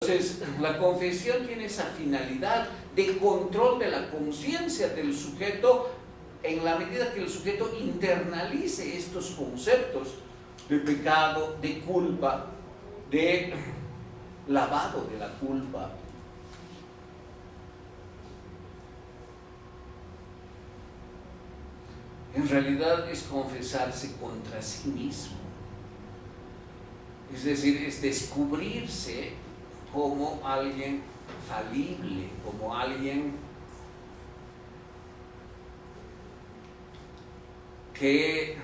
Entonces, la confesión tiene esa finalidad de control de la conciencia del sujeto en la medida que el sujeto internalice estos conceptos de pecado, de culpa, de lavado de la culpa. En realidad es confesarse contra sí mismo. Es decir, es descubrirse como alguien falible, como alguien que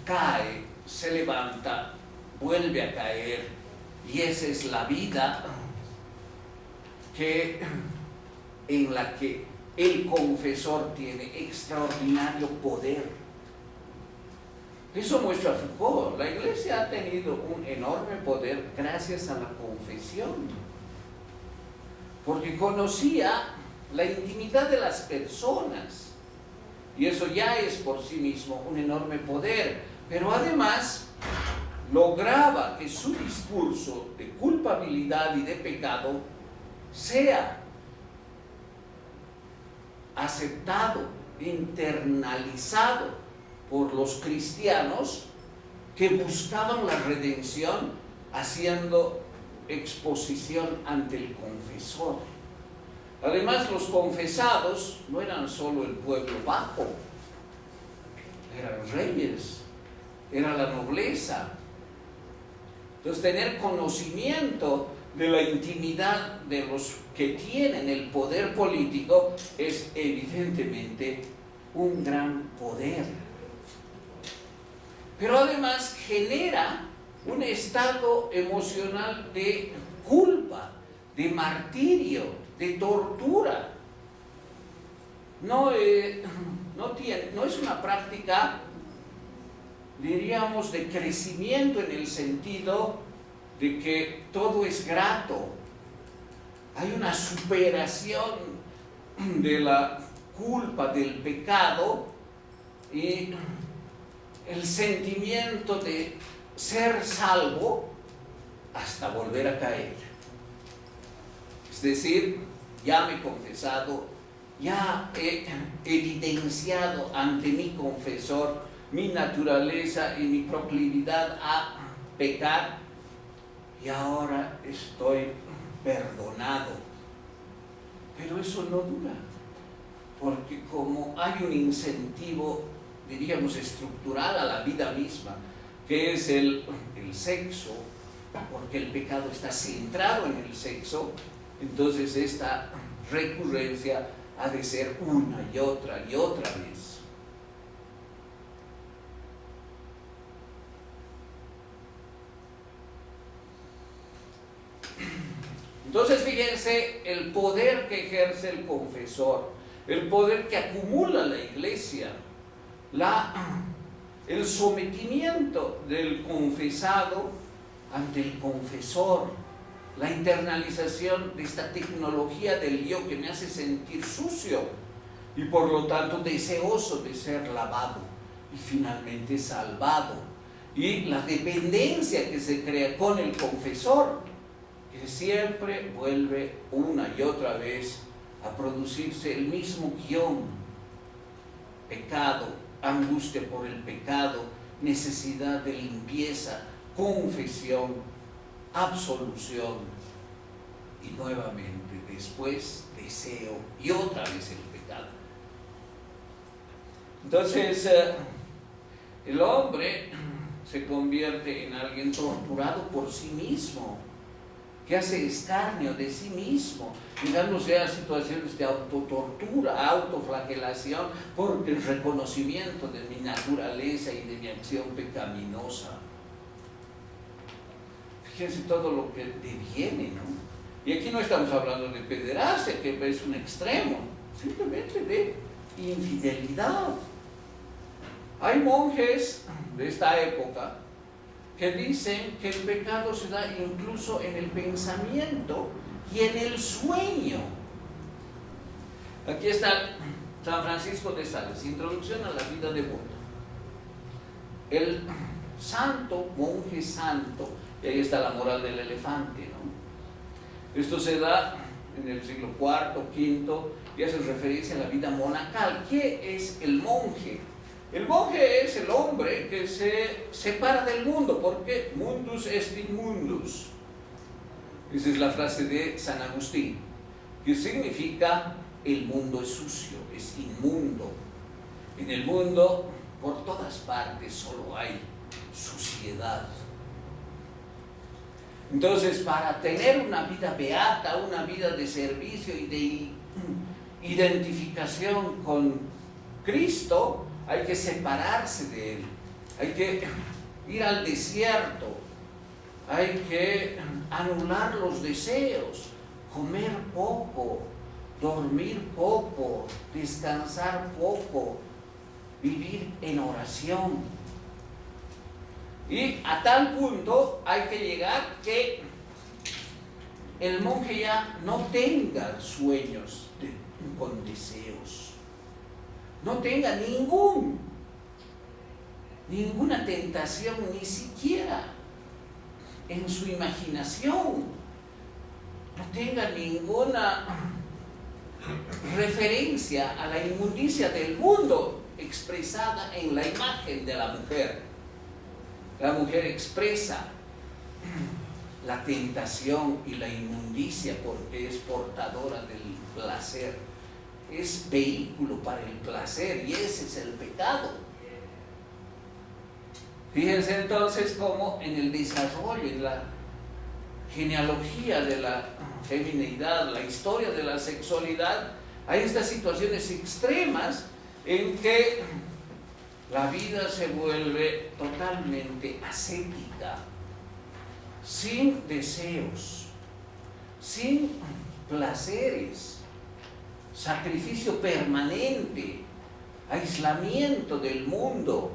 cae, se levanta, vuelve a caer, y esa es la vida en la que el confesor tiene extraordinario poder. Eso muestra Foucault. La Iglesia ha tenido un enorme poder gracias a la confesión, porque conocía la intimidad de las personas, y eso ya es por sí mismo un enorme poder, pero además lograba que su discurso de culpabilidad y de pecado sea aceptado, internalizado por los cristianos que buscaban la redención haciendo exposición ante el confesor. Además, los confesados no eran solo el pueblo bajo, eran reyes, era la nobleza. Entonces, tener conocimiento de la intimidad de los que tienen el poder político es evidentemente un gran poder. Pero además genera un estado emocional de culpa, de martirio, de tortura. No es una práctica, diríamos, de crecimiento en el sentido de que todo es grato. Hay una superación de la culpa, del pecado, y el sentimiento de ser salvo hasta volver a caer. Es decir, ya me he confesado, ya he evidenciado ante mi confesor mi naturaleza y mi proclividad a pecar, y ahora estoy perdonado. Pero eso no dura, porque como hay un incentivo, diríamos, estructural a la vida misma, que es el sexo, porque el pecado está centrado en el sexo, entonces esta recurrencia ha de ser una y otra vez. Entonces, fíjense el poder que ejerce el confesor, el poder que acumula la Iglesia, el sometimiento del confesado ante el confesor, la internalización de esta tecnología del yo que me hace sentir sucio y por lo tanto deseoso de ser lavado y finalmente salvado, y la dependencia que se crea con el confesor, que siempre vuelve una y otra vez a producirse el mismo guión: pecado, angustia por el pecado, necesidad de limpieza, confesión, absolución, y nuevamente después deseo y otra vez el pecado. Entonces el hombre se convierte en alguien torturado por sí mismo, que hace escarnio de sí mismo, llegándose a situaciones de autotortura, autoflagelación, por el reconocimiento de mi naturaleza y de mi acción pecaminosa. Fíjense todo lo que deviene, ¿no? Y aquí no estamos hablando de pederastia, que es un extremo, simplemente de infidelidad. Hay monjes de esta época que dicen que el pecado se da incluso en el pensamiento y en el sueño. Aquí está San Francisco de Sales, Introducción a la vida devota. Él santo, monje santo, y ahí está la moral del elefante, ¿no? Esto se da en el siglo IV, V, y hace referencia a la vida monacal. ¿Qué es el monje? El monje es el hombre que se separa del mundo, porque mundus est in mundus. Esa es la frase de San Agustín, que significa el mundo es sucio, es inmundo. En el mundo, por todas partes, solo hay suciedad. Entonces, para tener una vida beata, una vida de servicio y de identificación con Cristo, hay que separarse de Él, hay que ir al desierto, hay que anular los deseos, comer poco, dormir poco, descansar poco, vivir en oración. Y a tal punto hay que llegar que el monje ya no tenga sueños con deseos, no tenga ninguna tentación, ni siquiera en su imaginación, no tenga ninguna referencia a la inmundicia del mundo expresada en la imagen de la mujer. La mujer expresa la tentación y la inmundicia porque es portadora del placer, es vehículo para el placer, y ese es el pecado. Fíjense entonces cómo en el desarrollo, en la genealogía de la femineidad, la historia de la sexualidad, hay estas situaciones extremas en que la vida se vuelve totalmente ascética, sin deseos, sin placeres, sacrificio permanente, aislamiento del mundo.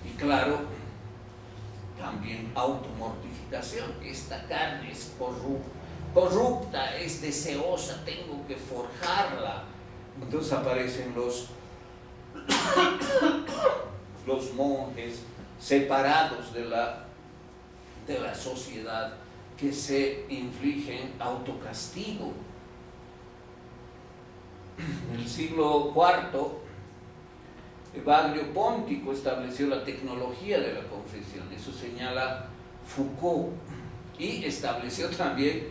Y claro, también automortificación. Esta carne es corrupta, es deseosa, tengo que forjarla. Entonces aparecen los monjes separados de la sociedad, que se infligen autocastigo. En el siglo IV, Evagrio Póntico estableció la tecnología de la confesión, eso señala Foucault, y estableció también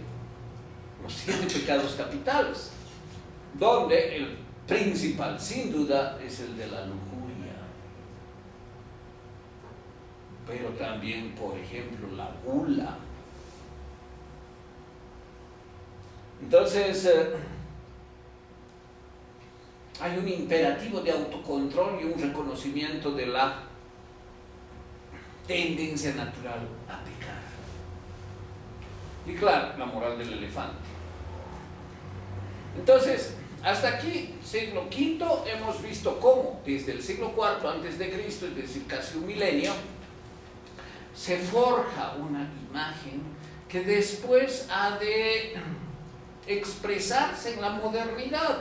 los 7 pecados capitales, donde el principal, sin duda, es el de la lujuria, pero también, por ejemplo, la gula. Entonces, hay un imperativo de autocontrol y un reconocimiento de la tendencia natural a pecar. Y claro, la moral del elefante. Entonces, hasta aquí, siglo V, hemos visto cómo desde el siglo IV antes de Cristo, es decir, casi un milenio, se forja una imagen que después ha de expresarse en la modernidad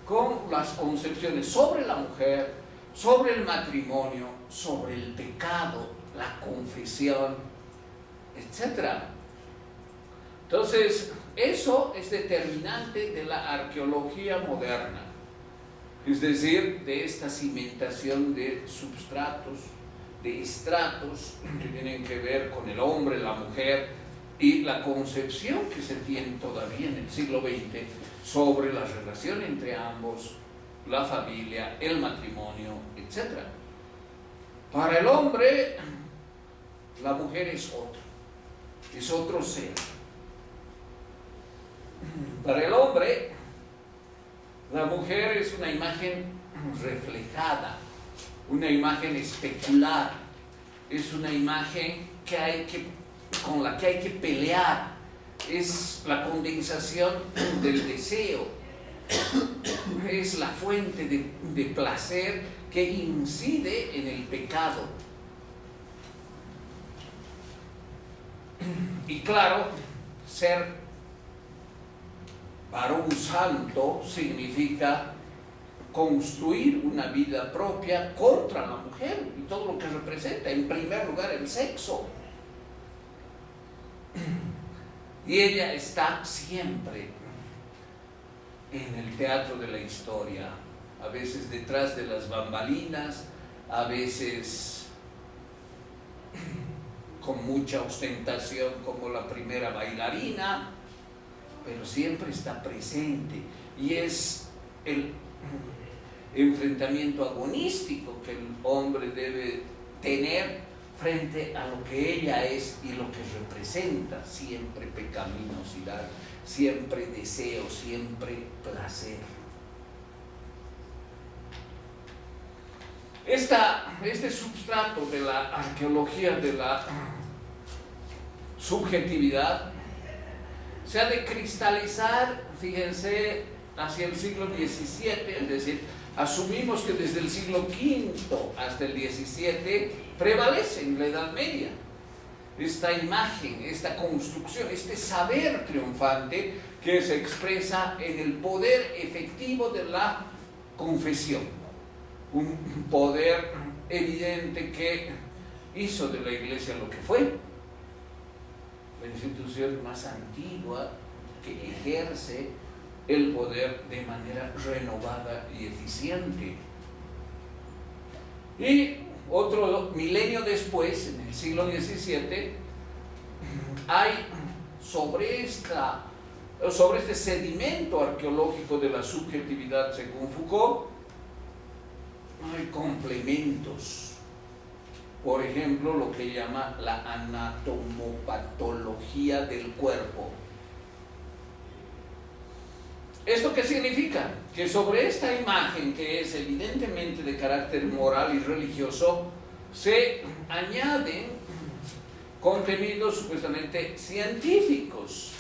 con las concepciones sobre la mujer, sobre el matrimonio, sobre el pecado, la confesión, etc. Entonces, eso es determinante de la arqueología moderna, es decir, de esta cimentación de substratos, de estratos que tienen que ver con el hombre, la mujer y la concepción que se tiene todavía en el siglo XX sobre la relación entre ambos, la familia, el matrimonio, etc. Para el hombre, la mujer es otro ser. Para el hombre, la mujer es una imagen reflejada, una imagen especular, es una imagen con la que hay que pelear, es la condensación del deseo, es la fuente de placer que incide en el pecado. Y claro, ser varón santo significa construir una vida propia contra la mujer y todo lo que representa, en primer lugar el sexo. Y ella está siempre en el teatro de la historia, a veces detrás de las bambalinas, a veces con mucha ostentación como la primera bailarina, pero siempre está presente, y es el enfrentamiento agonístico que el hombre debe tener frente a lo que ella es y lo que representa: siempre pecaminosidad, siempre deseo, siempre placer. Este substrato de la arqueología de la subjetividad se ha de cristalizar, fíjense, hacia el siglo XVII, es decir, asumimos que desde el siglo V hasta el XVII prevalece en la Edad Media esta imagen, esta construcción, este saber triunfante que se expresa en el poder efectivo de la confesión, un poder evidente que hizo de la Iglesia lo que fue, la institución más antigua que ejerce el poder de manera renovada y eficiente. Y otro milenio después, en el siglo XVII, hay sobre este sedimento arqueológico de la subjetividad, según Foucault, hay complementos. Por ejemplo, lo que llama la anatomopatología del cuerpo. ¿Esto qué significa? Que sobre esta imagen, que es evidentemente de carácter moral y religioso, se añaden contenidos supuestamente científicos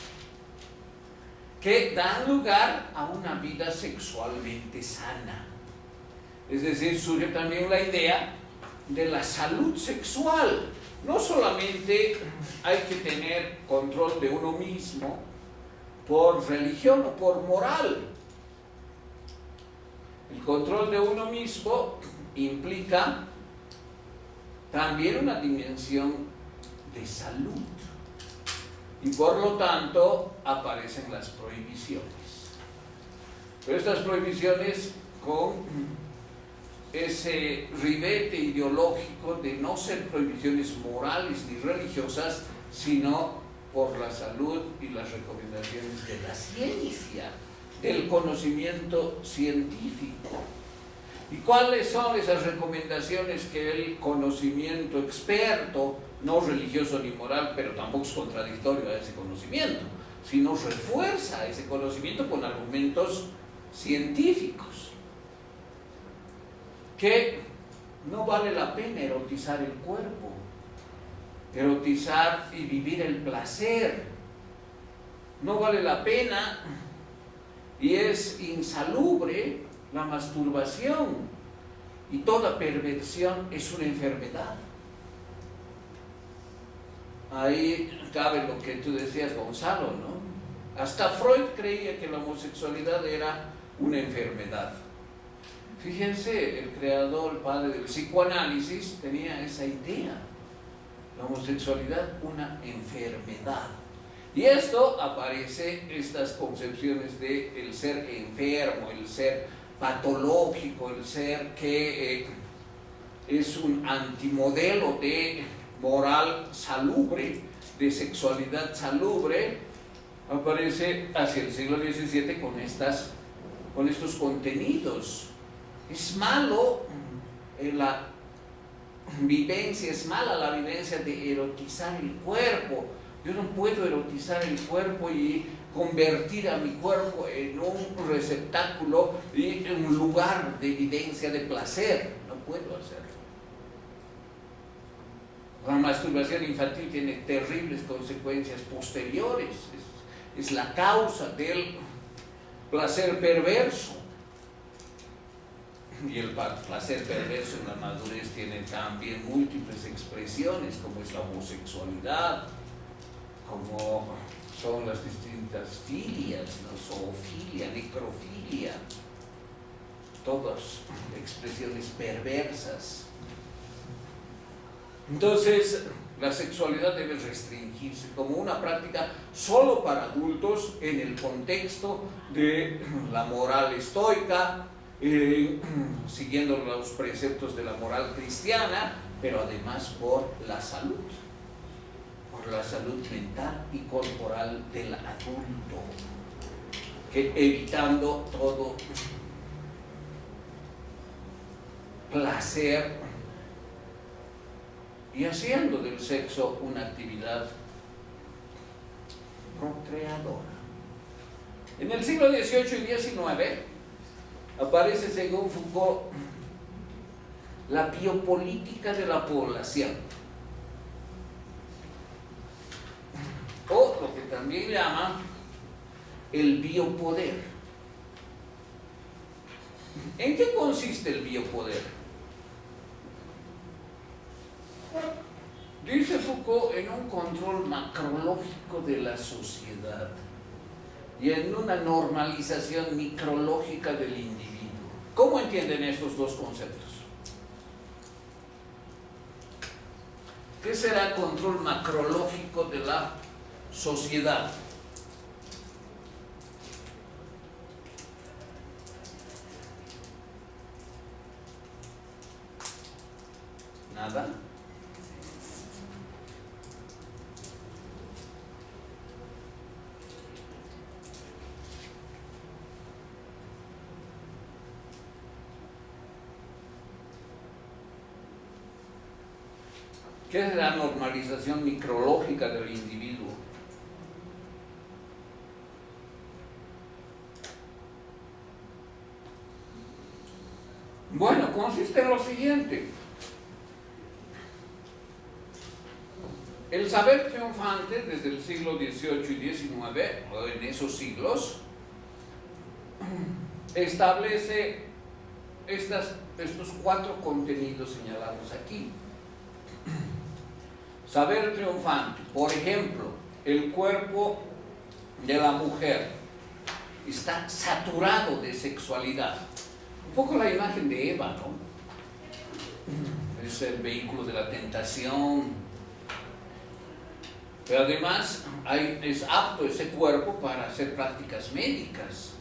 que dan lugar a una vida sexualmente sana. Es decir, surge también la idea de la salud sexual. No solamente hay que tener control de uno mismo por religión o por moral. El control de uno mismo implica también una dimensión de salud, y por lo tanto aparecen las prohibiciones. Pero estas prohibiciones con ese ribete ideológico de no ser prohibiciones morales ni religiosas, sino por la salud y las recomendaciones de la ciencia, del conocimiento científico. ¿Y cuáles son esas recomendaciones que el conocimiento experto, no religioso ni moral, pero tampoco es contradictorio a ese conocimiento, sino refuerza ese conocimiento con argumentos científicos? Que no vale la pena erotizar el cuerpo, erotizar y vivir el placer. No vale la pena y es insalubre la masturbación, y toda perversión es una enfermedad. Ahí cabe lo que tú decías, Gonzalo, ¿no? Hasta Freud creía que la homosexualidad era una enfermedad. Fíjense, el creador, el padre del psicoanálisis, tenía esa idea: la homosexualidad una enfermedad. Y esto aparece, estas concepciones de el ser enfermo, el ser patológico, el ser que es un antimodelo de moral salubre, de sexualidad salubre, aparece hacia el siglo XVII con estos contenidos. Es malo la vivencia, es mala la vivencia de erotizar el cuerpo. Yo no puedo erotizar el cuerpo y convertir a mi cuerpo en un receptáculo y en un lugar de evidencia de placer. No puedo hacerlo. La masturbación infantil tiene terribles consecuencias posteriores. Es la causa del placer perverso. Y el placer perverso en la madurez tiene también múltiples expresiones, como es la homosexualidad, como son las distintas filias, ¿no? Zoofilia, necrofilia. todas expresiones perversas. Entonces, la sexualidad debe restringirse como una práctica solo para adultos en el contexto de la moral estoica, siguiendo los preceptos de la moral cristiana, pero además por la salud mental y corporal del adulto, que evitando todo placer y haciendo del sexo una actividad procreadora. En el siglo XVIII y XIX aparece, según Foucault, la biopolítica de la población, o lo que también llaman el biopoder. ¿En qué consiste el biopoder? Dice Foucault, en un control macrológico de la sociedad y en una normalización micrológica del individuo. ¿Cómo entienden estos dos conceptos? ¿Qué será control macrológico de la sociedad? ¿Nada? ¿Qué es la normalización micrológica del individuo? Bueno, consiste en lo siguiente. El saber triunfante desde el siglo XVIII y XIX, o en esos siglos, establece estos 4 contenidos señalados aquí. Saber triunfante, por ejemplo, el cuerpo de la mujer está saturado de sexualidad. Un poco la imagen de Eva, ¿no? Es el vehículo de la tentación. Pero además es apto ese cuerpo para hacer prácticas médicas.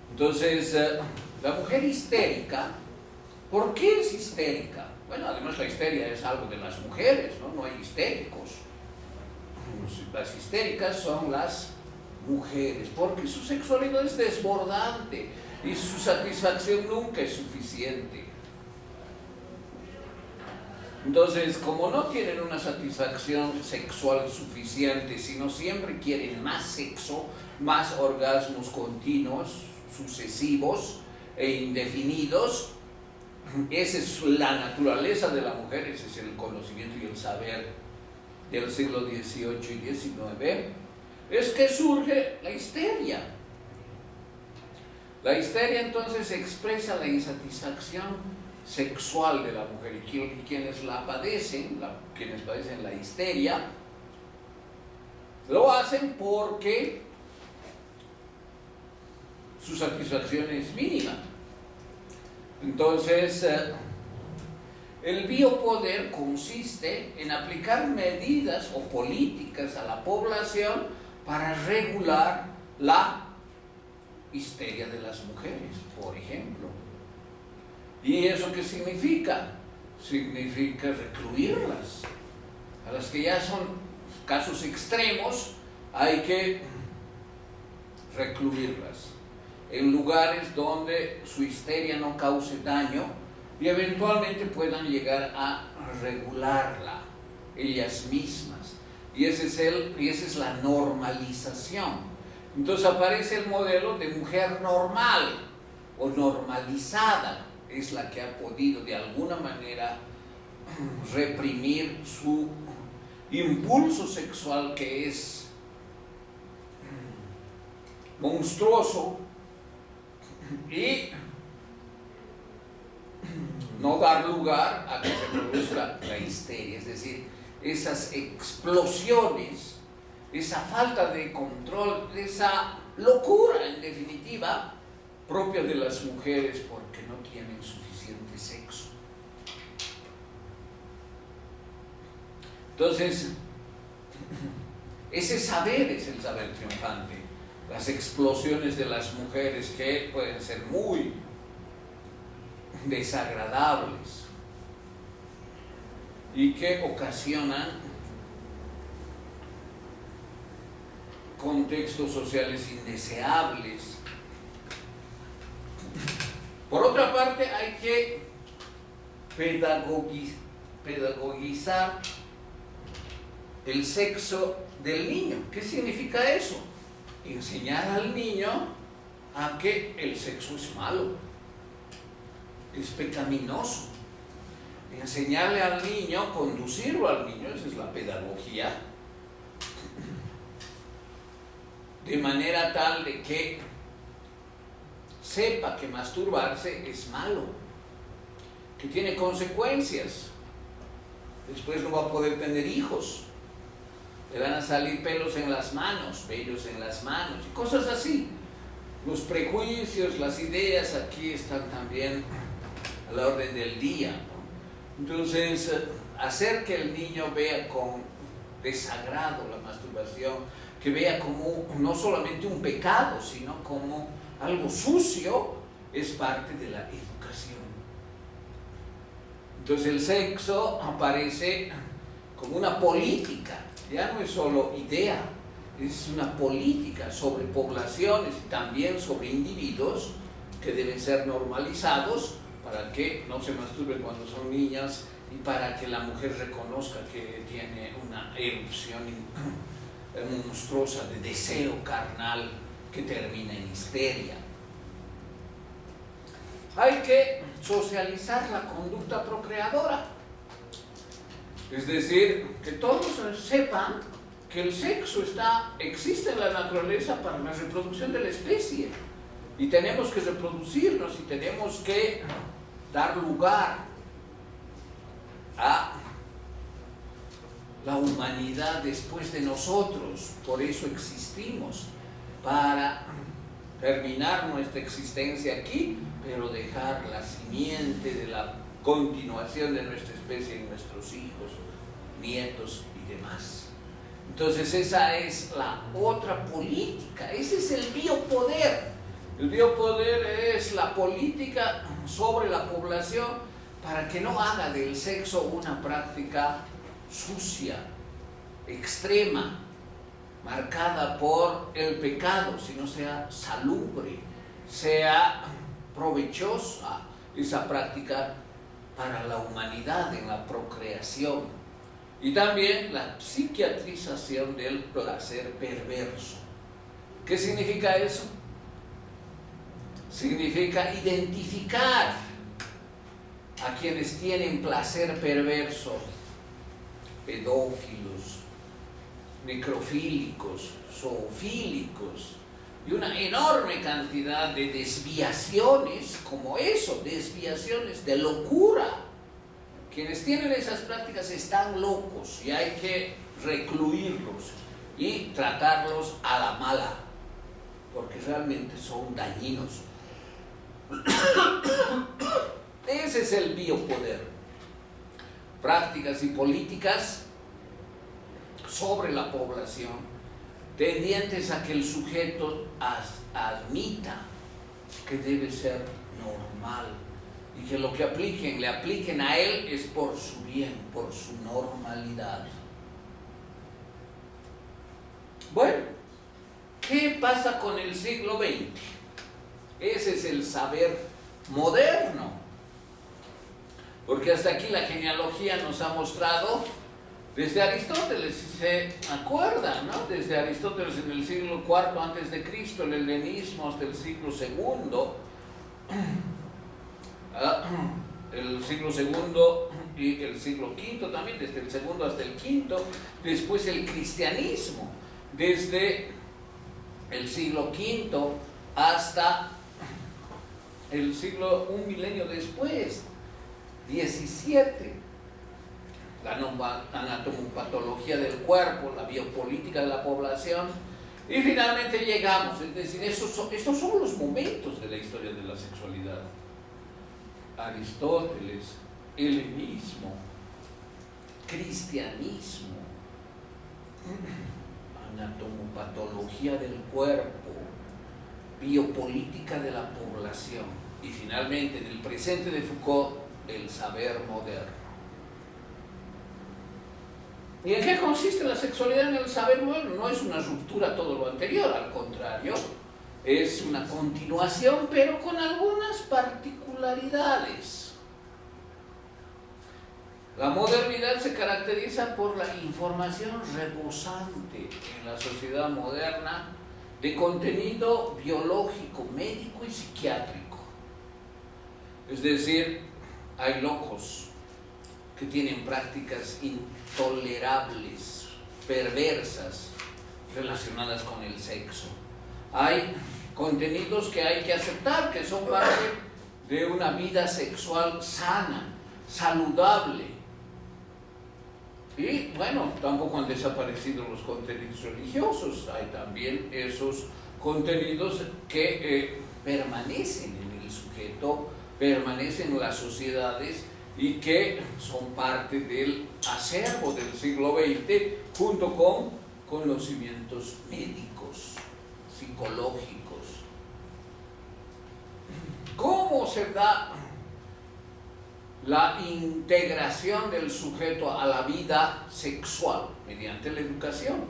Entonces, la mujer histérica, ¿por qué es histérica? Bueno, además la histeria es algo de las mujeres, ¿no? No hay histéricos. Las histéricas son las mujeres, porque su sexualidad es desbordante y su satisfacción nunca es suficiente. Entonces, como no tienen una satisfacción sexual suficiente, sino siempre quieren más sexo, más orgasmos continuos, sucesivos e indefinidos, esa es la naturaleza de la mujer, ese es el conocimiento y el saber del siglo XVIII y XIX, es que surge la histeria. La histeria entonces expresa la insatisfacción sexual de la mujer, y quienes la padecen, quienes padecen la histeria, lo hacen porque su satisfacción es mínima. Entonces, el biopoder consiste en aplicar medidas o políticas a la población para regular la histeria de las mujeres, por ejemplo. ¿Y eso qué significa? Significa recluirlas. A las que ya son casos extremos, hay que recluirlas en lugares donde su histeria no cause daño y eventualmente puedan llegar a regularla ellas mismas. Y esa es la normalización. Entonces aparece el modelo de mujer normal o normalizada, es la que ha podido de alguna manera reprimir su impulso sexual, que es monstruoso, y no dar lugar a que se produzca la histeria, es decir, esas explosiones, esa falta de control, esa locura en definitiva, propia de las mujeres porque no tienen suficiente sexo. Entonces, ese saber es el saber triunfante. Las explosiones de las mujeres que pueden ser muy desagradables y que ocasionan contextos sociales indeseables. Por otra parte, hay que pedagogizar el sexo del niño. ¿Qué significa eso? Enseñar al niño a que el sexo es malo, es pecaminoso. Enseñarle al niño, conducirlo al niño, esa es la pedagogía, de manera tal de que sepa que masturbarse es malo, que tiene consecuencias. Después no va a poder tener hijos, le van a salir pelos en las manos, vellos en las manos y cosas así. Los prejuicios, las ideas aquí están también a la orden del día, ¿no? Entonces, hacer que el niño vea con desagrado la masturbación, que vea como no solamente un pecado, sino como algo sucio, es parte de la educación. Entonces el sexo aparece como una política, ya no es solo idea, es una política sobre poblaciones y también sobre individuos que deben ser normalizados para que no se masturben cuando son niñas y para que la mujer reconozca que tiene una erupción monstruosa de deseo carnal que termina en histeria. Hay que socializar la conducta procreadora, es decir, que todos sepan que el sexo existe en la naturaleza para la reproducción de la especie y tenemos que reproducirnos y tenemos que dar lugar a la humanidad después de nosotros. Por eso existimos, para terminar nuestra existencia aquí, pero dejar la simiente de la continuación de nuestra especie en nuestros hijos, nietos y demás. Entonces esa es la otra política, ese es el biopoder. El biopoder es la política sobre la población para que no haga del sexo una práctica sucia, extrema, marcada por el pecado, sino sea salubre, sea provechosa esa práctica para la humanidad en la procreación. Y también la psiquiatrización del placer perverso. ¿Qué significa eso? Significa identificar a quienes tienen placer perverso, pedófilos, necrofílicos, zoofílicos, y una enorme cantidad de desviaciones como eso, desviaciones de locura. Quienes tienen esas prácticas están locos y hay que recluirlos y tratarlos a la mala, porque realmente son dañinos. Ese es el biopoder. Prácticas y políticas sobre la población tendientes a que el sujeto admita que debe ser normal y que lo que le apliquen a él es por su bien, por su normalidad. Bueno, ¿qué pasa con el siglo XX? Ese es el saber moderno, porque hasta aquí la genealogía nos ha mostrado desde Aristóteles, si se acuerdan, ¿no? Desde Aristóteles en el siglo IV antes de Cristo, el helenismo hasta el siglo II, el siglo II y el siglo V también, desde el segundo hasta el quinto, después el cristianismo, desde el siglo V hasta el siglo, un milenio después, 17. La anatomopatología del cuerpo, la biopolítica de la población Y finalmente llegamos, es decir, estos son los momentos de la historia de la sexualidad. Aristóteles, helenismo, cristianismo, anatomopatología del cuerpo, biopolítica de la población y finalmente en el presente de Foucault, el saber moderno. ¿Y en qué consiste la sexualidad en el saber moderno? No es una ruptura a todo lo anterior, al contrario, es una continuación, pero con algunas particularidades. La modernidad se caracteriza por la información rebosante en la sociedad moderna de contenido biológico, médico y psiquiátrico. Es decir, hay locos que tienen prácticas intolerables, perversas, relacionadas con el sexo. Hay contenidos que hay que aceptar, que son parte de una vida sexual sana, saludable. Y bueno, tampoco han desaparecido los contenidos religiosos, hay también esos contenidos que permanecen en el sujeto, permanecen en las sociedades y que son parte del acervo del siglo XX junto con conocimientos médicos, psicológicos. ¿Cómo se da la integración del sujeto a la vida sexual? Mediante la educación.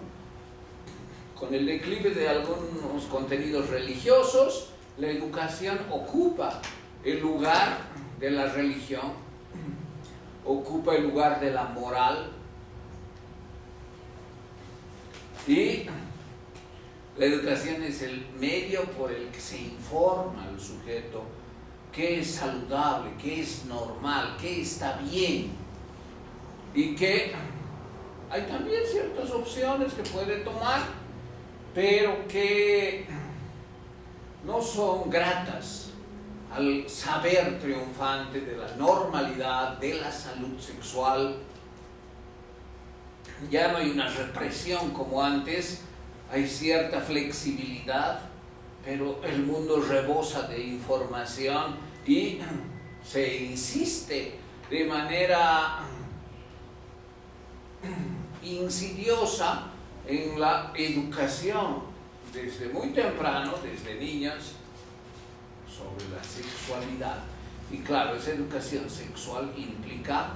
Con el declive de algunos contenidos religiosos, la educación ocupa el lugar de la religión, ocupa el lugar de la moral, y la educación es el medio por el que se informa al sujeto qué es saludable, qué es normal, qué está bien, y que hay también ciertas opciones que puede tomar, pero que no son gratas al saber triunfante de la normalidad, de la salud sexual. Ya no hay una represión como antes, hay cierta flexibilidad, pero el mundo rebosa de información y se insiste de manera insidiosa en la educación desde muy temprano, desde niños, sobre la sexualidad. Y claro, esa educación sexual implica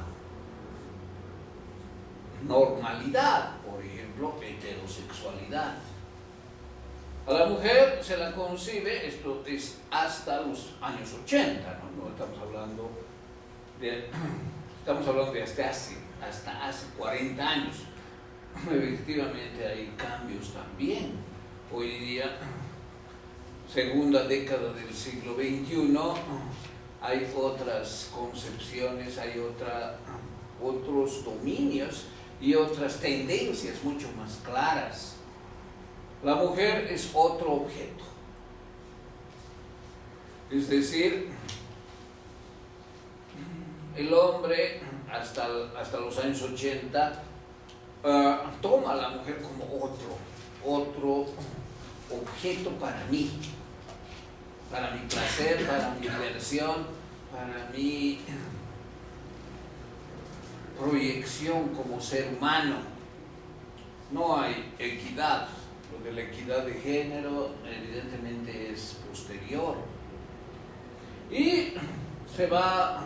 normalidad, por ejemplo, heterosexualidad. A la mujer se la concibe, esto es hasta los años 80, no estamos hablando de hasta hace 40 años. Efectivamente hay cambios también. Hoy día, segunda década del siglo XXI, hay otras concepciones, hay otros dominios y otras tendencias mucho más claras. La mujer es otro objeto. Es decir, el hombre hasta los años 80 toma a la mujer como otro objeto para mí, para mi placer, para mi diversión, para mi proyección como ser humano. No hay equidad. Lo de la equidad de género evidentemente es posterior. Y se va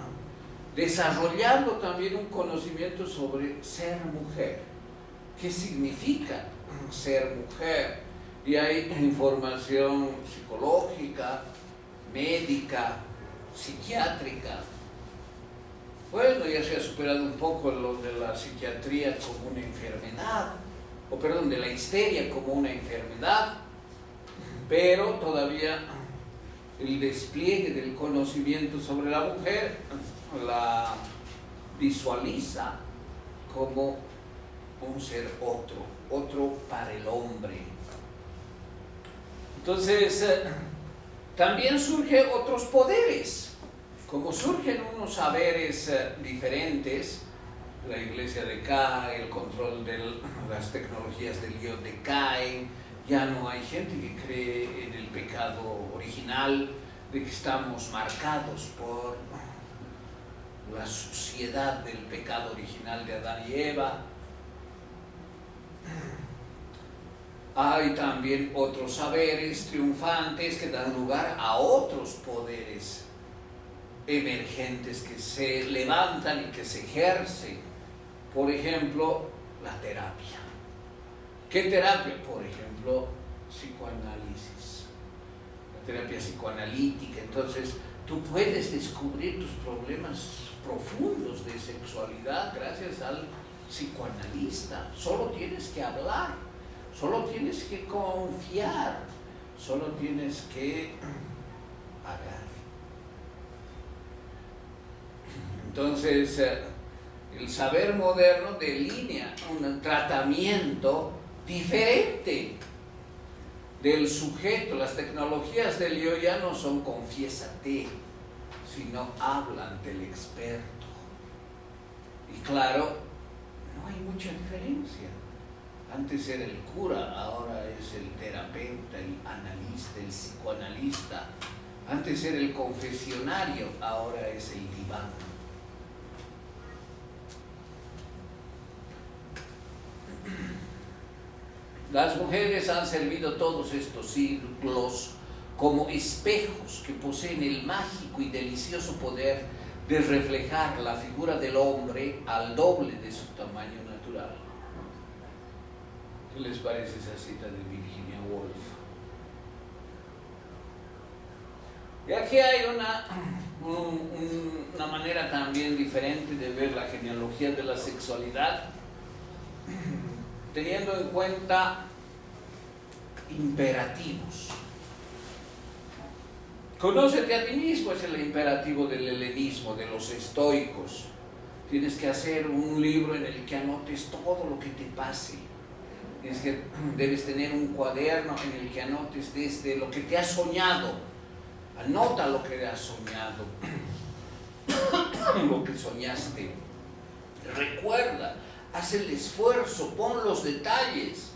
desarrollando también un conocimiento sobre ser mujer. ¿Qué significa ser mujer? Y hay información psicológica, médica, psiquiátrica. Bueno, ya se ha superado un poco lo de la psiquiatría como una enfermedad, de la histeria como una enfermedad, pero todavía el despliegue del conocimiento sobre la mujer la visualiza como un ser otro para el hombre. Entonces, también surgen otros poderes, como surgen unos saberes diferentes. La iglesia decae, el control de las tecnologías del yo decaen, Ya no hay gente que cree en el pecado original, de que estamos marcados por la suciedad del pecado original de Adán y Eva. Hay también otros saberes triunfantes que dan lugar a otros poderes emergentes que se levantan y que se ejercen. Por ejemplo, la terapia. ¿Qué terapia? Por ejemplo, psicoanálisis, la terapia psicoanalítica. Entonces, tú puedes descubrir tus problemas profundos de sexualidad gracias al psicoanalista. Solo tienes que hablar, solo tienes que confiar, solo tienes que pagar. Entonces, el saber moderno delinea un tratamiento diferente del sujeto. Las tecnologías del yo ya no son confiésate, sino hablan del experto. Y claro, no hay mucha diferencia. Antes era el cura, ahora es el terapeuta, el analista, el psicoanalista. Antes era el confesionario, ahora es el diván. Las mujeres han servido todos estos siglos como espejos que poseen el mágico y delicioso poder de reflejar la figura del hombre al doble de su tamaño natural. ¿Qué les parece esa cita de Virginia Woolf? Y aquí hay una manera también diferente de ver la genealogía de la sexualidad, teniendo en cuenta imperativos. Conócete a ti mismo es el imperativo del helenismo, de los estoicos. Tienes que hacer un libro en el que anotes todo lo que te pase. Debes tener un cuaderno en el que anotes desde lo que te has soñado. Anota lo que has soñado, lo que soñaste. Recuerda, haz el esfuerzo, pon los detalles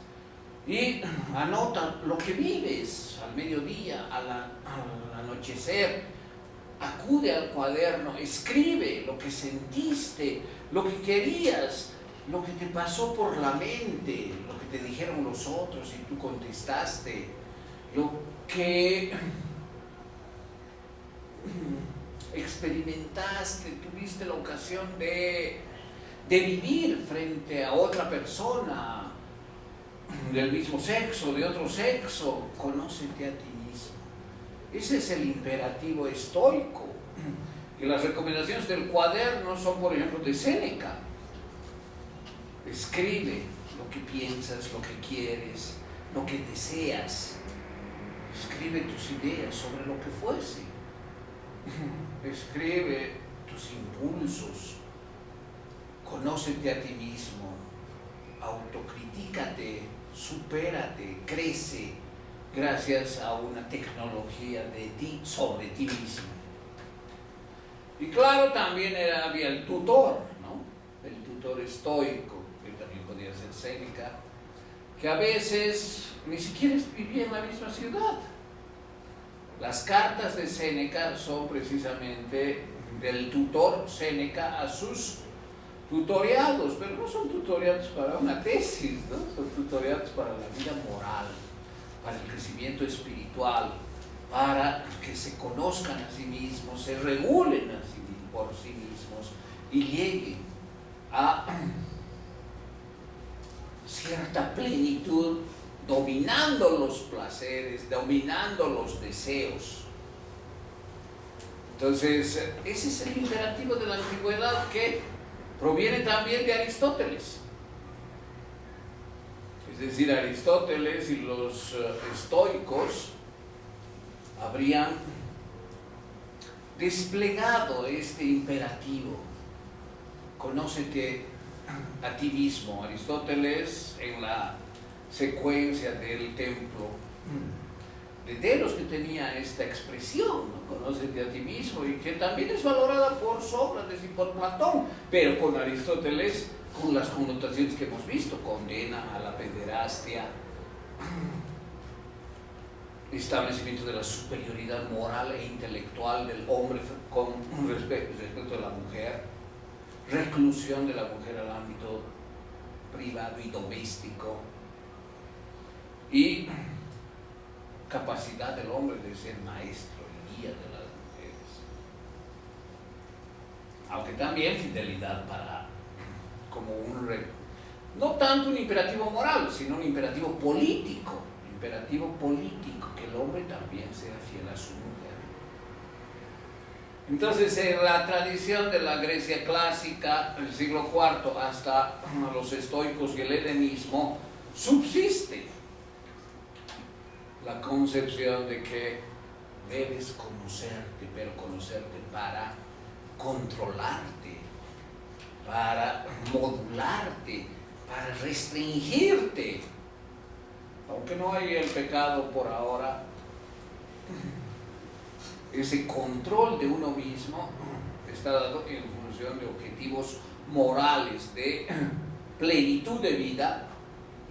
y anota lo que vives al mediodía, al anochecer. Acude al cuaderno, escribe lo que sentiste, lo que querías, lo que te pasó por la mente, lo que te dijeron los otros y tú contestaste, lo que experimentaste, tuviste la ocasión de vivir frente a otra persona del mismo sexo, de otro sexo. Conócete a ti mismo. Ese es el imperativo estoico. Y las recomendaciones del cuaderno son, por ejemplo, de Séneca. Escribe lo que piensas, lo que quieres, lo que deseas. Escribe tus ideas sobre lo que fuese. Escribe tus impulsos. Conócete a ti mismo. Autocritícate, supérate, crece gracias a una tecnología de ti sobre ti mismo. Y claro, también había el tutor, ¿no? El tutor estoico, que también podía ser Séneca, que a veces ni siquiera vivía en la misma ciudad. Las cartas de Séneca son precisamente del tutor Séneca a sus tutoriados, pero no son tutoriados para una tesis, ¿no? Son tutoriados para la vida moral, para el crecimiento espiritual, para que se conozcan a sí mismos, se regulen por sí mismos y lleguen a cierta plenitud, dominando los placeres, dominando los deseos. Entonces, ese es el imperativo de la antigüedad que proviene también de Aristóteles. Es decir, Aristóteles y los estoicos habrían desplegado este imperativo. Conócete a ti mismo. Aristóteles, en la secuencia del templo de Delos, que tenía esta expresión, ¿no? Conócete a ti mismo, y que también es valorada por Sócrates y por Platón, pero con Aristóteles, con las connotaciones que hemos visto, condena a la pederastia, establecimiento de la superioridad moral e intelectual del hombre con respecto a la mujer, reclusión de la mujer al ámbito privado y doméstico, y capacidad del hombre de ser maestro y guía de las mujeres. Aunque también fidelidad como no tanto un imperativo moral, sino un imperativo político, que el hombre también sea fiel a su mujer. Entonces, en la tradición de la Grecia clásica, el siglo IV, hasta los estoicos y el helenismo, subsiste la concepción de que debes conocerte, pero conocerte para controlarte, para modularte, para restringirte. Aunque no hay el pecado por ahora, ese control de uno mismo está dado en función de objetivos morales, de plenitud de vida,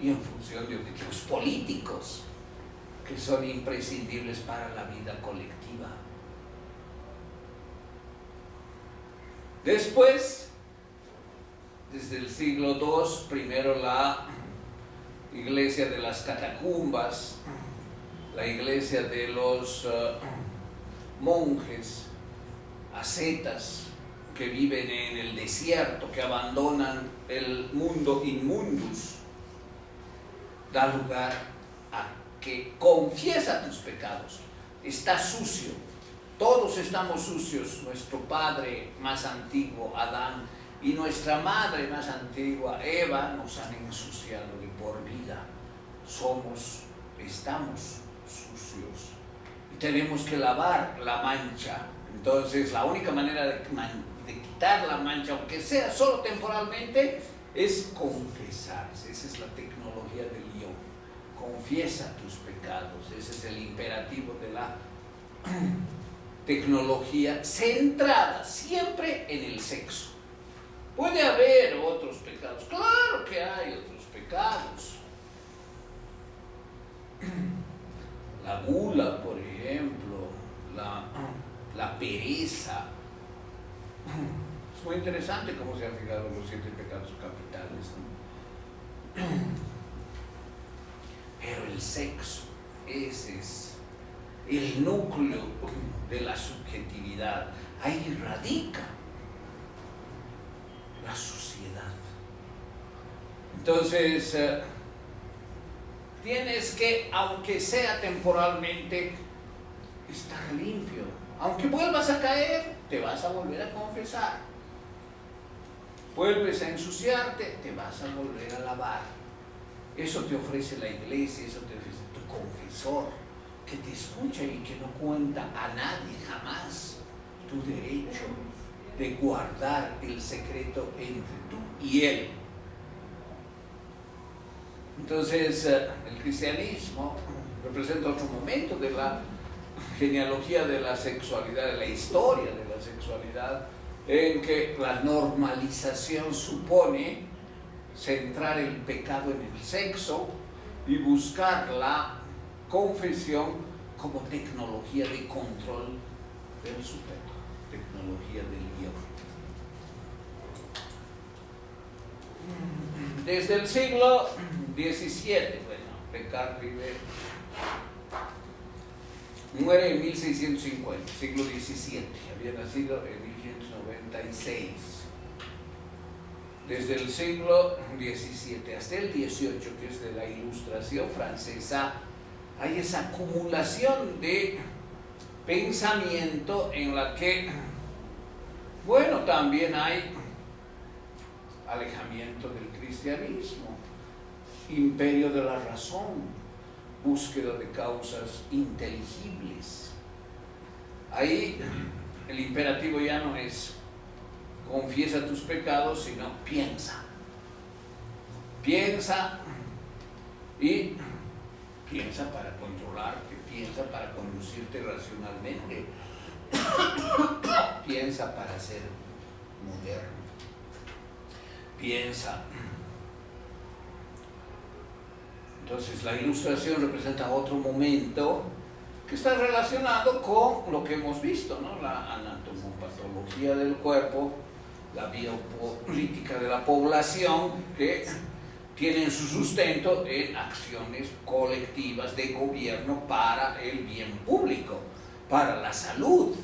y en función de objetivos políticos que son imprescindibles para la vida colectiva. Después, desde el siglo II, primero la iglesia de las catacumbas, la iglesia de los monjes, ascetas que viven en el desierto, que abandonan el mundo inmundus, da lugar a que confiesa tus pecados. Estás sucio, todos estamos sucios. Nuestro padre más antiguo, Adán, y nuestra madre más antigua, Eva, nos han ensuciado de por vida. Estamos sucios y tenemos que lavar la mancha. Entonces, la única manera de quitar la mancha, aunque sea solo temporalmente, es confesarse. Esa es la tecnología del yo. Confiesa tus pecados. Ese es el imperativo de la tecnología, centrada siempre en el sexo. Puede haber otros pecados, claro que hay otros pecados. La gula, por ejemplo, la pereza. Es muy interesante cómo se han fijado los 7 pecados capitales, ¿no? Pero el sexo, ese es el núcleo de la subjetividad. Ahí radica la suciedad. Entonces, tienes que, aunque sea temporalmente, estar limpio. Aunque vuelvas a caer, te vas a volver a confesar. Vuelves a ensuciarte, te vas a volver a lavar. Eso te ofrece la iglesia, eso te ofrece tu confesor, que te escucha y que no cuenta a nadie jamás tu derecho de guardar el secreto entre tú y él. Entonces, el cristianismo representa otro momento de la genealogía de la sexualidad, de la historia de la sexualidad, en que la normalización supone centrar el pecado en el sexo y buscar la confesión como tecnología de control del sujeto, tecnología del yo. Desde el siglo XVII, Descartes muere en 1650, siglo XVII, había nacido en 1596. Desde el siglo XVII hasta el XVIII, que es de la Ilustración francesa, hay esa acumulación de pensamiento en la que, bueno, también hay alejamiento del cristianismo, imperio de la razón, búsqueda de causas inteligibles. Ahí el imperativo ya no es confiesa tus pecados, sino piensa. Piensa y piensa para controlarte, piensa para conducirte racionalmente, piensa para ser moderno, piensa. Entonces la Ilustración representa otro momento que está relacionado con lo que hemos visto, ¿no? La anatomopatología del cuerpo, la biopolítica de la población, que tienen su sustento en acciones colectivas de gobierno para el bien público, para la salud.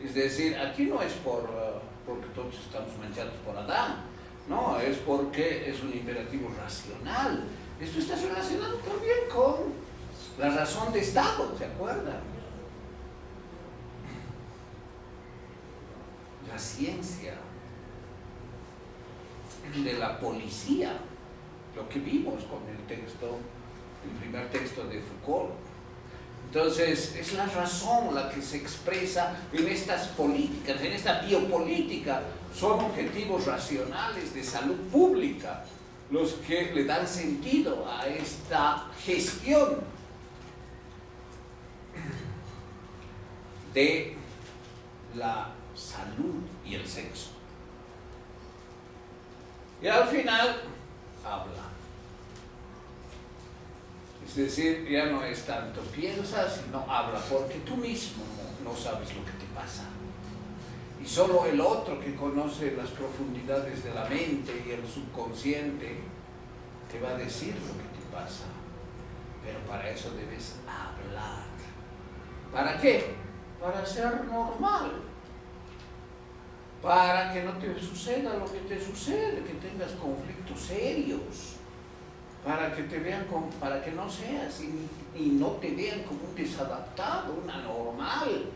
Es decir, aquí no es porque todos estamos manchados por Adán, no, es porque es un imperativo racional. Esto está relacionado también con la razón de Estado, ¿se acuerdan? La ciencia de la policía, lo que vimos con el primer texto de Foucault. Entonces, es la razón la que se expresa en estas políticas, en esta biopolítica. Son objetivos racionales de salud pública los que le dan sentido a esta gestión de la salud y el sexo. Y al final habla. Es decir, ya no es tanto piensa, sino habla, porque tú mismo no sabes lo que te pasa. Y solo el otro que conoce las profundidades de la mente y el subconsciente te va a decir lo que te pasa. Pero para eso debes hablar. ¿Para qué? Para ser normal. Para que no te suceda lo que te sucede, que tengas conflictos serios. Para que te vean para que no seas y no te vean como un desadaptado, un anormal.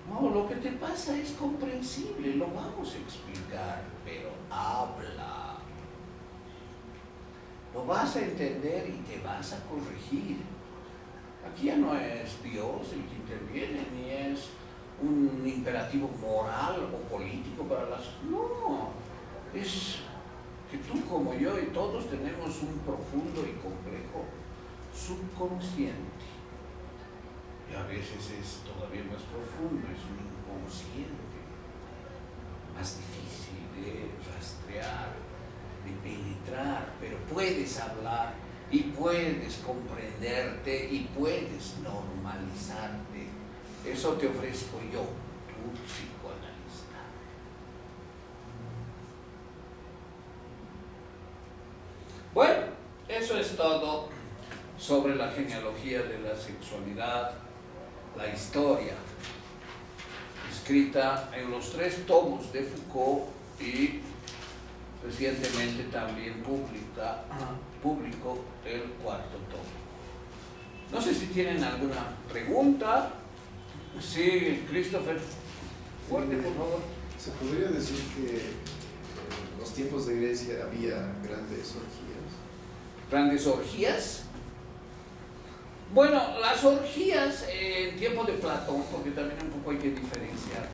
No, lo que te pasa es comprensible, lo vamos a explicar, pero habla. Lo vas a entender y te vas a corregir. Aquí ya no es Dios el que interviene, ni es un imperativo moral o político para las... No, es que tú como yo y todos tenemos un profundo y complejo subconsciente. Y a veces es todavía más profundo, es un inconsciente, más difícil de rastrear, de penetrar, pero puedes hablar y puedes comprenderte y puedes normalizarte. Eso te ofrezco yo, tu psicoanalista. Bueno, eso es todo sobre la genealogía de la sexualidad, la historia, escrita en los 3 tomos de Foucault y recientemente también publicó el 4º tomo. No sé si tienen alguna pregunta. Sí, Christopher, fuerte, por favor. ¿Se podría decir que en los tiempos de Grecia había grandes orgías? ¿Grandes orgías? Bueno, las orgías en tiempo de Platón, porque también un poco hay que diferenciar.